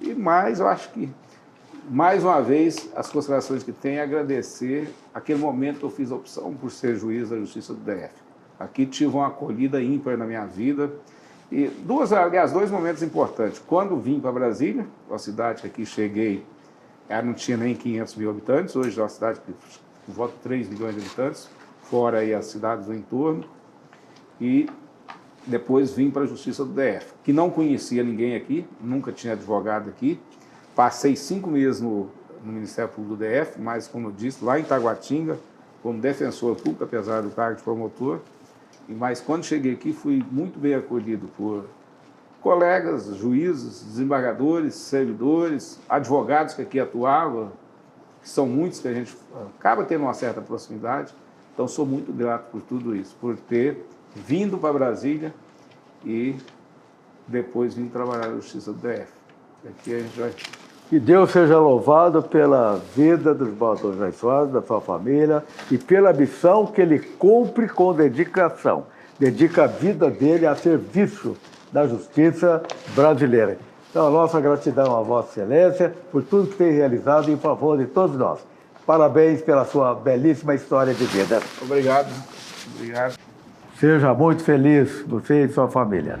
E mais, eu acho que, mais uma vez, as considerações que tem é agradecer aquele momento que eu fiz a opção por ser juiz da Justiça do DF. Aqui tive uma acolhida ímpar na minha vida. E dois momentos importantes. Quando vim para Brasília, uma cidade que aqui cheguei, não tinha nem 500 mil habitantes, hoje é uma cidade que volta 3 milhões de habitantes, fora aí as cidades do entorno. E depois vim para a Justiça do DF, que não conhecia ninguém aqui, nunca tinha advogado aqui. Passei 5 meses no Ministério Público do DF, mas, como eu disse, lá em Taguatinga, como defensor público, apesar do cargo de promotor. Mas quando cheguei aqui, fui muito bem acolhido por colegas, juízes, desembargadores, servidores, advogados que aqui atuavam, que são muitos que a gente acaba tendo uma certa proximidade. Então, sou muito grato por tudo isso, por ter vindo para Brasília e depois vim trabalhar na Justiça do DF. Aqui a gente vai... Que Deus seja louvado pela vida dos Baltazar Soares, da sua família, e pela missão que ele cumpre com dedicação. Dedica a vida dele a serviço da justiça brasileira. Então, a nossa gratidão a Vossa Excelência por tudo que tem realizado em favor de todos nós. Parabéns pela sua belíssima história de vida. Obrigado. Obrigado. Seja muito feliz, você e sua família.